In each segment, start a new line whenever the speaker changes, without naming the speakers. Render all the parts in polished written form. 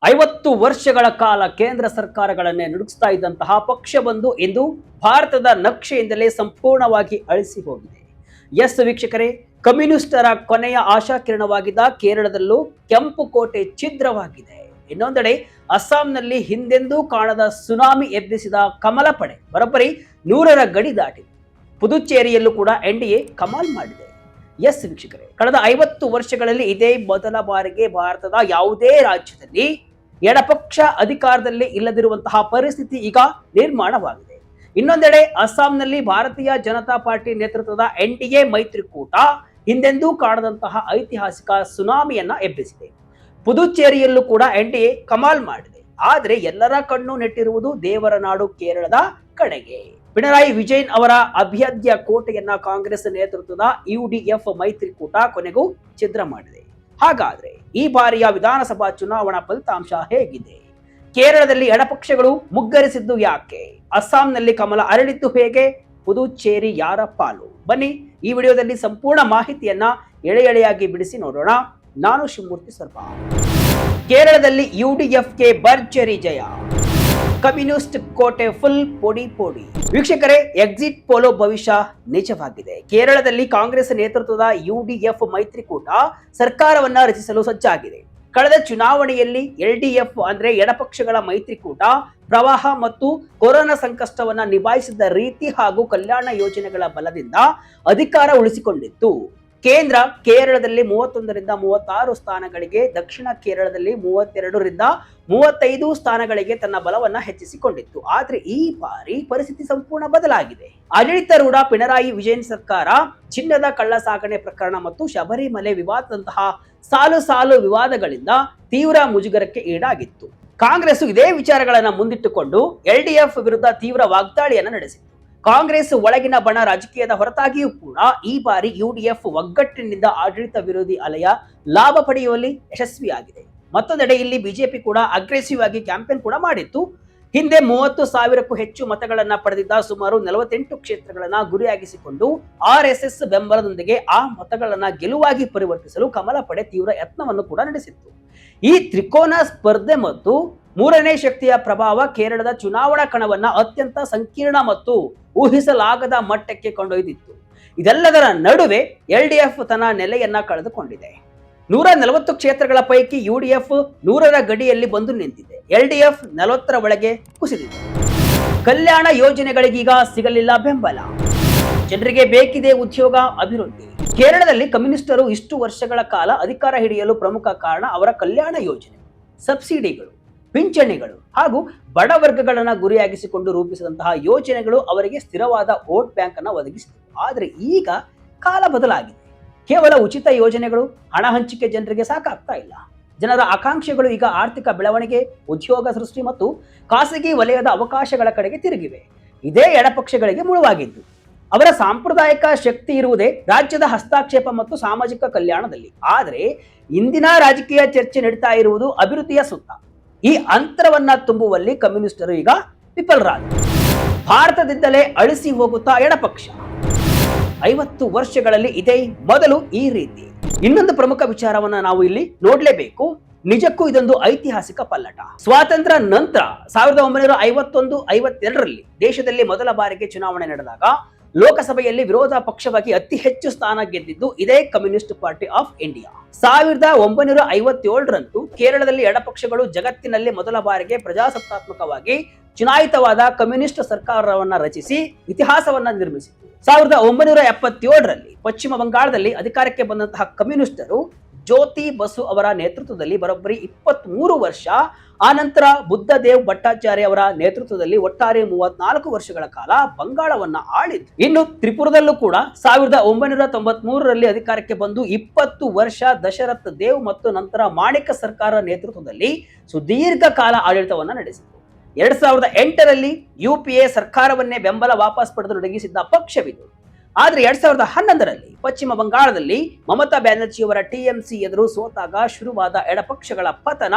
50 ವರ್ಷಗಳ ಕಾಲ ಕೇಂದ್ರ ಸರ್ಕಾರಗಳನ್ನೇ ನುಡಿಸ್ತಾ ಇದ್ದಂತಹ ಪಕ್ಷವೊಂದು ಇಂದು ಭಾರತದ ನಕ್ಷೆಯಿಂದಲೇ ಸಂಪೂರ್ಣವಾಗಿ ಅಳಿಸಿ ಹೋಗಿದೆ. ಎಸ್ ವೀಕ್ಷಕರೇ, ಕಮ್ಯುನಿಸ್ಟರ ಕೊನೆಯ ಆಶಾಕಿರಣವಾಗಿದ್ದ ಕೇರಳದಲ್ಲೂ ಕೆಂಪು ಕೋಟೆ ಛಿದ್ರವಾಗಿದೆ. ಇನ್ನೊಂದೆಡೆ ಅಸ್ಸಾಂನಲ್ಲಿ ಹಿಂದೆಂದೂ ಕಾಣದ ಸುನಾಮಿ ಎಬ್ಬಿಸಿದ ಕಮಲ ಪಡೆ ಬರೋಬ್ಬರಿ 100ರ ಗಡಿ ದಾಟಿದೆ. ಪುದುಚೇರಿಯಲ್ಲೂ ಕೂಡ ಎನ್ಡಿಎ ಕಮಾಲ್ ಮಾಡಿದೆ. ಎಸ್ ವೀಕ್ಷಕರೇ, ಕಳೆದ 50 ವರ್ಷಗಳಲ್ಲಿ ಇದೇ ಮೊದಲ ಬಾರಿಗೆ ಭಾರತದ ಯಾವುದೇ ರಾಜ್ಯದಲ್ಲಿ ಎಡಪಕ್ಷ ಅಧಿಕಾರದಲ್ಲಿ ಇಲ್ಲದಿರುವಂತಹ ಪರಿಸ್ಥಿತಿ ಈಗ ನಿರ್ಮಾಣವಾಗಿದೆ. ಇನ್ನೊಂದೆಡೆ ಅಸ್ಸಾಂನಲ್ಲಿ ಭಾರತೀಯ ಜನತಾ ಪಾರ್ಟಿ ನೇತೃತ್ವದ ಎನ್ಡಿಎ ಮೈತ್ರಿಕೂಟ ಹಿಂದೆಂದೂ ಕಾಣದಂತಹ ಐತಿಹಾಸಿಕ ಸುನಾಮಿಯನ್ನ ಎಬ್ಬಿಸಿದೆ. ಪುದುಚೇರಿಯಲ್ಲೂ ಕೂಡ ಎನ್ಡಿಎ ಕಮಾಲ್ ಮಾಡಿದೆ. ಆದರೆ ಎಲ್ಲರ ಕಣ್ಣು ನೆಟ್ಟಿರುವುದು ದೇವರ ನಾಡು ಕೇರಳದ ಕಡೆಗೆ. ಪಿಣರಾಯಿ ವಿಜಯನ್ ಅವರ ಅಭ್ಯರ್ಥಿಯ ಕೋಟೆಯನ್ನ ಕಾಂಗ್ರೆಸ್ ನೇತೃತ್ವದ ಯುಡಿಎಫ್ ಮೈತ್ರಿಕೂಟ ಕೊನೆಗೂ ಛಿದ್ರ ಮಾಡಿದೆ. ಹಾಗಾದ್ರೆ ಈ ಬಾರಿಯ ವಿಧಾನಸಭಾ ಚುನಾವಣಾ ಫಲಿತಾಂಶ ಹೇಗಿದೆ? ಕೇರಳದಲ್ಲಿ ಎಡಪಕ್ಷಗಳು ಮುಗ್ಗರಿಸಿದ್ದು ಯಾಕೆ? ಅಸ್ಸಾಂನಲ್ಲಿ ಕಮಲ ಅರಳಿದ್ದು ಹೇಗೆ? ಪುದುಚೇರಿ ಯಾರ ಪಾಲು? ಬನ್ನಿ ಈ ವಿಡಿಯೋದಲ್ಲಿ ಸಂಪೂರ್ಣ ಮಾಹಿತಿಯನ್ನ ಎಳೆಯಾಗಿ ಬಿಡಿಸಿ ನೋಡೋಣ. ನಾನು ಶಿವಮೂರ್ತಿ ಸರ್ಪ. ಕೇರಳದಲ್ಲಿ ಯುಡಿಎಫ್ಗೆ ಭರ್ಜರಿ ಜಯ, ಕಮ್ಯುನಿಸ್ಟ್ ಕೋಟೆ ಫುಲ್ ಪೊಡಿ ಪೊಡಿ. ವೀಕ್ಷಕರೇ, ಎಕ್ಸಿಟ್ ಪೋಲೋ ಭವಿಷ್ಯ ನಿಜವಾಗಿದೆ. ಕೇರಳದಲ್ಲಿ ಕಾಂಗ್ರೆಸ್ ನೇತೃತ್ವದ ಯುಡಿಎಫ್ ಮೈತ್ರಿಕೂಟ ಸರ್ಕಾರವನ್ನ ರಚಿಸಲು ಸಜ್ಜಾಗಿದೆ. ಕಳೆದ ಚುನಾವಣೆಯಲ್ಲಿ ಎಲ್ಡಿಎಫ್ ಅಂದ್ರೆ ಎಡಪಕ್ಷಗಳ ಮೈತ್ರಿಕೂಟ ಪ್ರವಾಹ ಮತ್ತು ಕೊರೋನಾ ಸಂಕಷ್ಟವನ್ನ ನಿಭಾಯಿಸಿದ ರೀತಿ ಹಾಗೂ ಕಲ್ಯಾಣ ಯೋಜನೆಗಳ ಬಲದಿಂದ ಅಧಿಕಾರ ಉಳಿಸಿಕೊಂಡಿತ್ತು. ಕೇರಳದಲ್ಲಿ 31ರಿಂದ 36 ಸ್ಥಾನಗಳಿಗೆ, ದಕ್ಷಿಣ ಕೇರಳದಲ್ಲಿ 32ರಿಂದ 35 ಸ್ಥಾನಗಳಿಗೆ ತನ್ನ ಬಲವನ್ನ ಹೆಚ್ಚಿಸಿಕೊಂಡಿತ್ತು. ಆದ್ರೆ ಈ ಬಾರಿ ಪರಿಸ್ಥಿತಿ ಸಂಪೂರ್ಣ ಬದಲಾಗಿದೆ. ಆಡಳಿತಾರೂಢ ಪಿಣರಾಯಿ ವಿಜಯನ್ ಸರ್ಕಾರ ಚಿನ್ನದ ಕಳ್ಳ ಸಾಗಣೆ ಪ್ರಕರಣ ಮತ್ತು ಶಬರಿಮಲೆ ವಿವಾದದಂತಹ ಸಾಲು ವಿವಾದಗಳಿಂದ ತೀವ್ರ ಮುಜುಗರಕ್ಕೆ ಈಡಾಗಿತ್ತು. ಕಾಂಗ್ರೆಸ್ ಇದೇ ವಿಚಾರಗಳನ್ನ ಮುಂದಿಟ್ಟುಕೊಂಡು ಎಲ್ಡಿಎಫ್ ವಿರುದ್ಧ ತೀವ್ರ ವಾಗ್ದಾಳಿಯನ್ನ ನಡೆಸಿತ್ತು. ಕಾಂಗ್ರೆಸ್ ಒಳಗಿನ ಬಣ ರಾಜಕೀಯದ ಹೊರತಾಗಿಯೂ ಕೂಡ ಈ ಬಾರಿ ಯುಡಿಎಫ್ ಒಗ್ಗಟ್ಟಿನಿಂದ ಆಡಳಿತ ವಿರೋಧಿ ಅಲೆಯ ಲಾಭ ಪಡೆಯುವಲ್ಲಿ ಯಶಸ್ವಿಯಾಗಿದೆ. ಮತ್ತೊಂದೆಡೆ ಇಲ್ಲಿ ಬಿಜೆಪಿ ಕೂಡ ಅಗ್ರೆಸಿವ್ ಆಗಿ ಕ್ಯಾಂಪೇನ್ ಕೂಡ ಮಾಡಿತ್ತು. ಹಿಂದೆ 30,000ಕ್ಕೂ ಹೆಚ್ಚು ಮತಗಳನ್ನ ಪಡೆದಿದ್ದ ಸುಮಾರು 48 ಕ್ಷೇತ್ರಗಳನ್ನ ಗುರಿಯಾಗಿಸಿಕೊಂಡು ಆರ್ಎಸ್ಎಸ್ ಬೆಂಬಲದೊಂದಿಗೆ ಆ ಮತಗಳನ್ನ ಗೆಲುವಾಗಿ ಪರಿವರ್ತಿಸಲು ಕಮಲ ಪಡೆ ತೀವ್ರ ಯತ್ನವನ್ನು ಕೂಡ ನಡೆಸಿತ್ತು. ಈ ತ್ರಿಕೋನ ಸ್ಪರ್ಧೆ ಮತ್ತು ಮೂರನೇ ಶಕ್ತಿಯ ಪ್ರಭಾವ ಕೇರಳದ ಚುನಾವಣಾ ಕಣವನ್ನ ಅತ್ಯಂತ ಸಂಕೀರ್ಣ ಮತ್ತು ಊಹಿಸಲಾಗದ ಮಟ್ಟಕ್ಕೆ ಕೊಂಡೊಯ್ದಿತ್ತು. ಇದೆಲ್ಲದರ ನಡುವೆ ಎಲ್ಡಿಎಫ್ ತನ್ನ ನೆಲೆಯನ್ನ ಕಳೆದುಕೊಂಡಿದೆ. 140 ಕ್ಷೇತ್ರಗಳ ಪೈಕಿ ಯುಡಿಎಫ್ 100ರ ಗಡಿಯಲ್ಲಿ ಬಂದು ನಿಂತಿದೆ. ಎಲ್ಡಿಎಫ್ 40ರ ಒಳಗೆ ಕುಸಿದಿದೆ. ಕಲ್ಯಾಣ ಯೋಜನೆಗಳಿಗೀಗ ಸಿಗಲಿಲ್ಲ ಬೆಂಬಲ. ಜನರಿಗೆ ಬೇಕಿದೆ ಉದ್ಯೋಗ, ಅಭಿವೃದ್ಧಿ. ಕೇರಳದಲ್ಲಿ ಕಮ್ಯುನಿಸ್ಟರು ಇಷ್ಟು ವರ್ಷಗಳ ಕಾಲ ಅಧಿಕಾರ ಹಿಡಿಯಲು ಪ್ರಮುಖ ಕಾರಣ ಅವರ ಕಲ್ಯಾಣ ಯೋಜನೆ, ಸಬ್ಸಿಡಿಗಳು, ಪಿಂಚಣಿಗಳು ಹಾಗೂ ಬಡ ವರ್ಗಗಳನ್ನ ಗುರಿಯಾಗಿಸಿಕೊಂಡು ರೂಪಿಸಿದಂತಹ ಯೋಜನೆಗಳು ಅವರಿಗೆ ಸ್ಥಿರವಾದ ವೋಟ್ ಬ್ಯಾಂಕ್ ಅನ್ನು ಒದಗಿಸಿದವು. ಆದರೆ ಈಗ ಕಾಲ ಬದಲಾಗಿದೆ. ಕೇವಲ ಉಚಿತ ಯೋಜನೆಗಳು, ಹಣ ಹಂಚಿಕೆ ಜನರಿಗೆ ಸಾಕಾಗ್ತಾ ಇಲ್ಲ. ಜನರ ಆಕಾಂಕ್ಷೆಗಳು ಈಗ ಆರ್ಥಿಕ ಬೆಳವಣಿಗೆ, ಉದ್ಯೋಗ ಸೃಷ್ಟಿ ಮತ್ತು ಖಾಸಗಿ ವಲಯದ ಅವಕಾಶಗಳ ಕಡೆಗೆ ತಿರುಗಿವೆ. ಇದೇ ಎಡಪಕ್ಷಗಳಿಗೆ ಮುಳುವಾಗಿದ್ದು ಅವರ ಸಾಂಪ್ರದಾಯಿಕ ಶಕ್ತಿ ಇರುವುದೇ ರಾಜ್ಯದ ಹಸ್ತಕ್ಷೇಪ ಮತ್ತು ಸಾಮಾಜಿಕ ಕಲ್ಯಾಣದಲ್ಲಿ. ಆದರೆ ಇಂದಿನ ರಾಜಕೀಯ ಚರ್ಚೆ ನಡೀತಾ ಇರುವುದು ಅಭಿವೃದ್ಧಿಯ ಸುತ್ತ. ಈ ಅಂತರವನ್ನ ತುಂಬುವಲ್ಲಿ ಕಮ್ಯುನಿಸ್ಟರು ಈಗ ವಿಫಲರಾದರು. ಭಾರತದಿಂದಲೇ ಅಳಿಸಿ ಹೋಗುತ್ತಾ ಎಡಪಕ್ಷ. 50 ವರ್ಷಗಳಲ್ಲಿ ಇದೇ ಮೊದಲು ಈ ರೀತಿ. ಇನ್ನೊಂದು ಪ್ರಮುಖ ವಿಚಾರವನ್ನ ನಾವು ಇಲ್ಲಿ ನೋಡ್ಲೇಬೇಕು. ನಿಜಕ್ಕೂ ಇದೊಂದು ಐತಿಹಾಸಿಕ ಪಲ್ಲಟ. ಸ್ವಾತಂತ್ರ್ಯ ನಂತರ 1951-52ರಲ್ಲಿ ದೇಶದಲ್ಲಿ ಮೊದಲ ಬಾರಿಗೆ ಚುನಾವಣೆ ನಡೆದಾಗ ಲೋಕಸಭೆಯಲ್ಲಿ ವಿರೋಧ ಪಕ್ಷವಾಗಿ ಅತಿ ಹೆಚ್ಚು ಸ್ಥಾನ ಗೆದ್ದಿದ್ದು ಇದೇ ಕಮ್ಯುನಿಸ್ಟ್ ಪಾರ್ಟಿ ಆಫ್ ಇಂಡಿಯಾ. 1957ರಂತೂ ಕೇರಳದಲ್ಲಿ ಎಡಪಕ್ಷಗಳು ಜಗತ್ತಿನಲ್ಲಿ ಮೊದಲ ಬಾರಿಗೆ ಪ್ರಜಾಸತ್ತಾತ್ಮಕವಾಗಿ ಚುನಾಯಿತವಾದ ಕಮ್ಯುನಿಸ್ಟ್ ಸರ್ಕಾರವನ್ನ ರಚಿಸಿ ಇತಿಹಾಸವನ್ನ ನಿರ್ಮಿಸಿತು. 1977ರಲ್ಲಿ ಪಶ್ಚಿಮ ಬಂಗಾಳದಲ್ಲಿ ಅಧಿಕಾರಕ್ಕೆ ಬಂದಂತಹ ಕಮ್ಯುನಿಸ್ಟರು ಜ್ಯೋತಿ ಬಸು ಅವರ ನೇತೃತ್ವದಲ್ಲಿ ಬರೋಬ್ಬರಿ 23 ವರ್ಷ, ಆನಂತರ ಬುದ್ಧದೇವ್ ಭಟ್ಟಾಚಾರ್ಯ ಅವರ ನೇತೃತ್ವದಲ್ಲಿ ಒಟ್ಟಾರೆ 34 ವರ್ಷಗಳ ಕಾಲ ಬಂಗಾಳವನ್ನ ಆಳಿದ್ರು. ಇನ್ನು ತ್ರಿಪುರದಲ್ಲೂ ಕೂಡ 1993ರಲ್ಲಿ ಅಧಿಕಾರಕ್ಕೆ ಬಂದು 20 ವರ್ಷ ದಶರಥ್ ದೇವ್ ಮತ್ತು ನಂತರ ಮಾಣಿಕ ಸರ್ಕಾರ ನೇತೃತ್ವದಲ್ಲಿ ಸುದೀರ್ಘ ಕಾಲ ಆಡಳಿತವನ್ನ ನಡೆಸಿತು. 2008ರಲ್ಲಿ ಯುಪಿಎ ಸರ್ಕಾರವನ್ನೇ ಬೆಂಬಲ ವಾಪಸ್ ಪಡೆದೊಡಗಿಸಿದ್ದ ಪಕ್ಷವಿದು. ಆದ್ರೆ 2011ರಲ್ಲಿ ಪಶ್ಚಿಮ ಬಂಗಾಳದಲ್ಲಿ ಮಮತಾ ಬ್ಯಾನರ್ಜಿಯವರ ಟಿಎಂಸಿ ಎದುರು ಸೋತಾಗ ಶುರುವಾದ ಎಡಪಕ್ಷಗಳ ಪತನ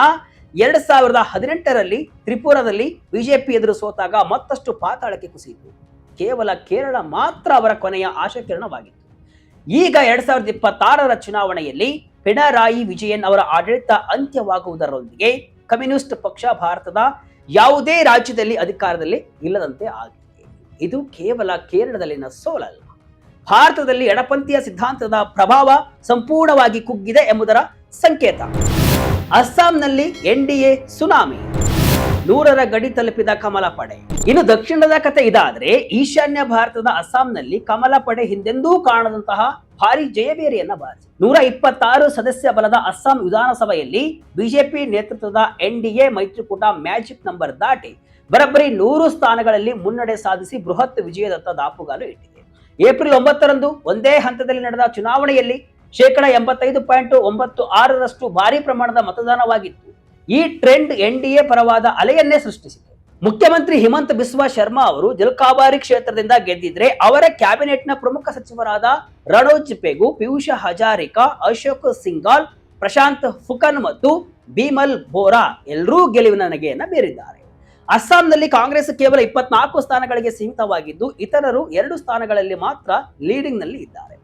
2018ರಲ್ಲಿ ತ್ರಿಪುರದಲ್ಲಿ ಬಿಜೆಪಿ ಎದುರು ಸೋತಾಗ ಮತ್ತಷ್ಟು ಪಾತಾಳಕ್ಕೆ ಕುಸಿಯಿತು. ಕೇವಲ ಕೇರಳ ಮಾತ್ರ ಅವರ ಕೊನೆಯ ಆಶಾಕಿರಣವಾಗಿತ್ತು. ಈಗ 2026ರ ಚುನಾವಣೆಯಲ್ಲಿ ಪಿಣರಾಯಿ ವಿಜಯನ್ ಅವರ ಆಡಳಿತ ಅಂತ್ಯವಾಗುವುದರೊಂದಿಗೆ ಕಮ್ಯುನಿಸ್ಟ್ ಪಕ್ಷ ಭಾರತದ ಯಾವುದೇ ರಾಜ್ಯದಲ್ಲಿ ಅಧಿಕಾರದಲ್ಲಿ ಇಲ್ಲದಂತೆ ಆಗಿದೆ. ಇದು ಕೇವಲ ಕೇರಳದಲ್ಲಿನ ಸೋಲಲ್ಲ, ಭಾರತದಲ್ಲಿ ಎಡಪಂಥೀಯ ಸಿದ್ಧಾಂತದ ಪ್ರಭಾವ ಸಂಪೂರ್ಣವಾಗಿ ಕುಗ್ಗಿದೆ ಎಂಬುದರ ಸಂಕೇತ. ಅಸ್ಸಾಂನಲ್ಲಿ ಎನ್ಡಿಎ ಸುನಾಮಿ, 100ರ ಗಡಿ ತಲುಪಿದ ಕಮಲ ಪಡೆ. ಇನ್ನು ದಕ್ಷಿಣದ ಕತೆ ಇದಾದ್ರೆ, ಈಶಾನ್ಯ ಭಾರತದ ಅಸ್ಸಾಂನಲ್ಲಿ ಕಮಲ ಪಡೆ ಹಿಂದೆಂದೂ ಕಾಣದಂತಹ ಭಾರಿ ಜಯಬೇರಿಯನ್ನ ಬಾರಿಸಿ 126 ಸದಸ್ಯ ಬಲದ ಅಸ್ಸಾಂ ವಿಧಾನಸಭೆಯಲ್ಲಿ ಬಿಜೆಪಿ ನೇತೃತ್ವದ ಎನ್ಡಿಎ ಮೈತ್ರಿಕೂಟ ಮ್ಯಾಜಿಕ್ ನಂಬರ್ ದಾಟಿ ಬರೋಬ್ಬರಿ 100 ಸ್ಥಾನಗಳಲ್ಲಿ ಮುನ್ನಡೆ ಸಾಧಿಸಿ ಬೃಹತ್ ವಿಜಯದತ್ತ ದಾಪುಗಾಲು ಇಟ್ಟಿದೆ. ಏಪ್ರಿಲ್ 9ರಂದು ಒಂದೇ ಹಂತದಲ್ಲಿ ನಡೆದ ಚುನಾವಣೆಯಲ್ಲಿ 85.96% ಭಾರಿ ಪ್ರಮಾಣದ ಮತದಾನವಾಗಿತ್ತು. ಈ ಟ್ರೆಂಡ್ ಎನ್ಡಿಎ ಪರವಾದ ಅಲೆಯನ್ನೇ ಸೃಷ್ಟಿಸಿದೆ. ಮುಖ್ಯಮಂತ್ರಿ ಹಿಮಂತ ಬಿಸ್ವಾ ಶರ್ಮಾ ಅವರು ಜಲ್ಕಾಬಾರಿ ಕ್ಷೇತ್ರದಿಂದ ಗೆದ್ದಿದ್ರೆ ಅವರ ಕ್ಯಾಬಿನೆಟ್ನ ಪ್ರಮುಖ ಸಚಿವರಾದ ರಣೋಜ್ ಪೆಗು, ಪಿಯೂಷ ಹಜಾರಿಕಾ, ಅಶೋಕ್ ಸಿಂಘಾಲ್, ಪ್ರಶಾಂತ್ ಫುಕನ್ ಮತ್ತು ಬಿಮಲ್ ಬೋರಾ ಎಲ್ಲರೂ ಗೆಲುವಿನ ನಗೆಯನ್ನ ಬೀರಿದ್ದಾರೆ. ಅಸ್ಸಾಂನಲ್ಲಿ ಕಾಂಗ್ರೆಸ್ ಕೇವಲ 24 ಸ್ಥಾನಗಳಿಗೆ ಸೀಮಿತವಾಗಿದ್ದು, ಇತರರು 2 ಸ್ಥಾನಗಳಲ್ಲಿ ಮಾತ್ರ ಲೀಡಿಂಗ್ ನಲ್ಲಿ ಇದ್ದಾರೆ.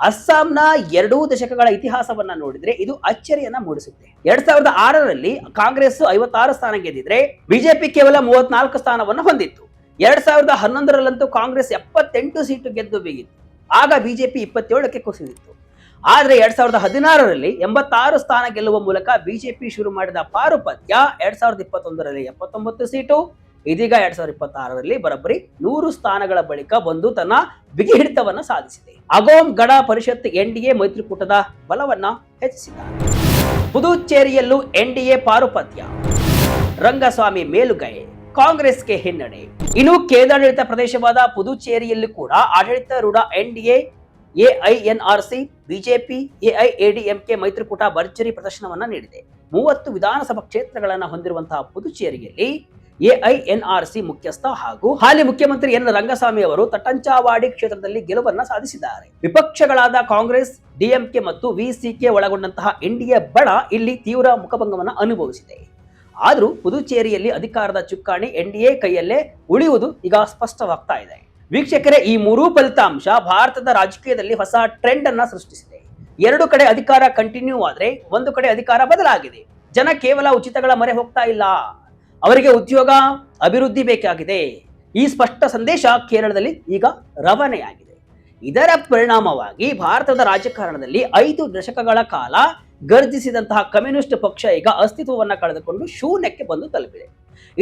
ಅಸ್ಸಾಂನ 2 ದಶಕಗಳ ಇತಿಹಾಸವನ್ನ ನೋಡಿದ್ರೆ ಇದು ಅಚ್ಚರಿಯನ್ನ ಮೂಡಿಸುತ್ತೆ. 2006ರಲ್ಲಿ ಕಾಂಗ್ರೆಸ್ 56 ಸ್ಥಾನ ಗೆದ್ದಿದ್ರೆ ಬಿಜೆಪಿ ಕೇವಲ 34 ಸ್ಥಾನವನ್ನು ಹೊಂದಿತ್ತು. 2011ರಲ್ಲಂತೂ ಕಾಂಗ್ರೆಸ್ 78 ಸೀಟು ಗೆದ್ದು ಬೀಗಿತ್ತು. ಆಗ ಬಿಜೆಪಿ 27ಕ್ಕೆ ಕುಸಿದಿತ್ತು. ಆದ್ರೆ 2016ರಲ್ಲಿ 86 ಸ್ಥಾನ ಗೆಲ್ಲುವ ಮೂಲಕ ಬಿಜೆಪಿ ಶುರು ಮಾಡಿದ ಪಾರುಪತ್ಯ 2021ರಲ್ಲಿ 79 ಸೀಟು, ಇದೀಗ 2026ರಲ್ಲಿ ಬರೋಬ್ಬರಿ 100 ಸ್ಥಾನಗಳ ಬಳಿಕ ಬಂದು ತನ್ನ ಬಿಗಿ ಹಿಡಿತವನ್ನ ಸಾಧಿಸಿದೆ. ಅಗೋಮ್ ಗಣ ಪರಿಷತ್ ಎನ್ಡಿಎ ಮೈತ್ರಿಕೂಟದ ಬಲವನ್ನ ಹೆಚ್ಚಿಸಿದ್ದಾರೆ. ಪುದುಚೇರಿಯಲ್ಲೂ ಎನ್ಡಿಎ ಪಾರುಪತ್ಯ, ರಂಗಸ್ವಾಮಿ ಮೇಲುಗೈ, ಕಾಂಗ್ರೆಸ್ಗೆ ಹಿನ್ನಡೆ. ಇನ್ನು ಕೇಂದ್ರಾಡಳಿತ ಪ್ರದೇಶವಾದ ಪುದುಚೇರಿಯಲ್ಲೂ ಕೂಡ ಆಡಳಿತಾರೂಢ ಎನ್ಡಿಎ ಎಐಎನ್ಆರ್ಸಿ, ಬಿಜೆಪಿ, ಎಐಎಡಿಎಂಕೆ ಮೈತ್ರಿಕೂಟ ಭರ್ಜರಿ ಪ್ರದರ್ಶನವನ್ನ ನೀಡಿದೆ. 30 ವಿಧಾನಸಭಾ ಕ್ಷೇತ್ರಗಳನ್ನ ಹೊಂದಿರುವಂತಹ ಪುದುಚೇರಿಯಲ್ಲಿ ಎಐಎನ್ಆರ್ಸಿ ಮುಖ್ಯಸ್ಥ ಹಾಗೂ ಹಾಲಿ ಮುಖ್ಯಮಂತ್ರಿ ಎನ್ ರಂಗಸ್ವಾಮಿ ಅವರು ತಟ್ಟಂಚಾವಾಡಿ ಕ್ಷೇತ್ರದಲ್ಲಿ ಗೆಲುವನ್ನ ಸಾಧಿಸಿದ್ದಾರೆ. ವಿಪಕ್ಷಗಳಾದ ಕಾಂಗ್ರೆಸ್, ಡಿಎಂಕೆ ಮತ್ತು ವಿಸಿಕೆ ಒಳಗೊಂಡಂತಹ ಎನ್ಡಿಎ ಬಣ ಇಲ್ಲಿ ತೀವ್ರ ಮುಖಭಂಗವನ್ನು ಅನುಭವಿಸಿದೆ. ಆದರೂ ಪುದುಚೇರಿಯಲ್ಲಿ ಅಧಿಕಾರದ ಚುಕ್ಕಾಣಿ ಎನ್ಡಿಎ ಕೈಯಲ್ಲೇ ಉಳಿಯುವುದು ಈಗ ಸ್ಪಷ್ಟವಾಗ್ತಾ ಇದೆ. ವೀಕ್ಷಕರೇ, ಈ 3 ಫಲಿತಾಂಶ ಭಾರತದ ರಾಜಕೀಯದಲ್ಲಿ ಹೊಸ ಟ್ರೆಂಡ್ ಅನ್ನ ಸೃಷ್ಟಿಸಿದೆ. 2 ಕಡೆ ಅಧಿಕಾರ ಕಂಟಿನ್ಯೂ ಆದ್ರೆ, 1 ಕಡೆ ಅಧಿಕಾರ ಬದಲಾಗಿದೆ. ಜನ ಕೇವಲ ಉಚಿತಗಳ ಮೊರೆ ಹೋಗ್ತಾ ಇಲ್ಲ, ಅವರಿಗೆ ಉದ್ಯೋಗ, ಅಭಿವೃದ್ಧಿ ಬೇಕಾಗಿದೆ. ಈ ಸ್ಪಷ್ಟ ಸಂದೇಶ ಕೇರಳದಲ್ಲಿ ಈಗ ರವಾನೆಯಾಗಿದೆ. ಇದರ ಪರಿಣಾಮವಾಗಿ ಭಾರತದ ರಾಜಕಾರಣದಲ್ಲಿ 5 ದಶಕಗಳ ಕಾಲ ಗರ್ಜಿಸಿದಂತಹ ಕಮ್ಯುನಿಸ್ಟ್ ಪಕ್ಷ ಈಗ ಅಸ್ತಿತ್ವವನ್ನ ಕಳೆದುಕೊಂಡು ಶೂನ್ಯಕ್ಕೆ ಬಂದು ತಲುಪಿದೆ.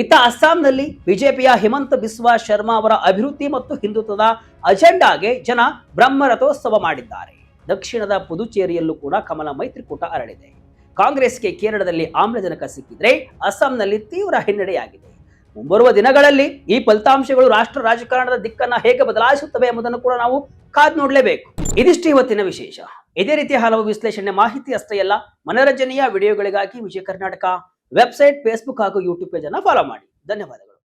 ಇತ್ತ ಅಸ್ಸಾಂನಲ್ಲಿ ಬಿಜೆಪಿಯ ಹಿಮಂತ ಬಿಸ್ವಾ ಶರ್ಮಾ ಅವರ ಅಭಿವೃದ್ಧಿ ಮತ್ತು ಹಿಂದುತ್ವದ ಅಜೆಂಡಾಗೆ ಜನ ಬ್ರಹ್ಮರಥೋತ್ಸವ ಮಾಡಿದ್ದಾರೆ. ದಕ್ಷಿಣದ ಪುದುಚೇರಿಯಲ್ಲೂ ಕೂಡ ಕಮಲ ಮೈತ್ರಿಕೂಟ ಅರಳಿದೆ. ಕಾಂಗ್ರೆಸ್ಗೆ ಕೇರಳದಲ್ಲಿ ಆಮ್ಲಜನಕ ಸಿಕ್ಕಿದ್ರೆ ಅಸ್ಸಾಂನಲ್ಲಿ ತೀವ್ರ ಹಿನ್ನಡೆಯಾಗಿದೆ. ಮುಂಬರುವ ದಿನಗಳಲ್ಲಿ ಈ ಫಲಿತಾಂಶಗಳು ರಾಷ್ಟ್ರ ರಾಜಕಾರಣದ ದಿಕ್ಕನ್ನ ಹೇಗೆ ಬದಲಾಯಿಸುತ್ತವೆ ಎಂಬುದನ್ನು ಕೂಡ ನಾವು ಕಾದು ನೋಡಲೇಬೇಕು. ಇದಿಷ್ಟು ಇವತ್ತಿನ ವಿಶೇಷ. ಇದೇ ರೀತಿಯ ಹಲವು ವಿಶ್ಲೇಷಣೆ, ಮಾಹಿತಿ ಅಷ್ಟೇ ಅಲ್ಲ, ಮನರಂಜನೆಯ ವಿಡಿಯೋಗಳಿಗಾಗಿ ವಿಜಯ ಕರ್ನಾಟಕ ವೆಬ್ಸೈಟ್, ಫೇಸ್ಬುಕ್ ಹಾಗೂ ಯೂಟ್ಯೂಬ್ ಪೇಜ್ ಅನ್ನು ಫಾಲೋ ಮಾಡಿ. ಧನ್ಯವಾದಗಳು.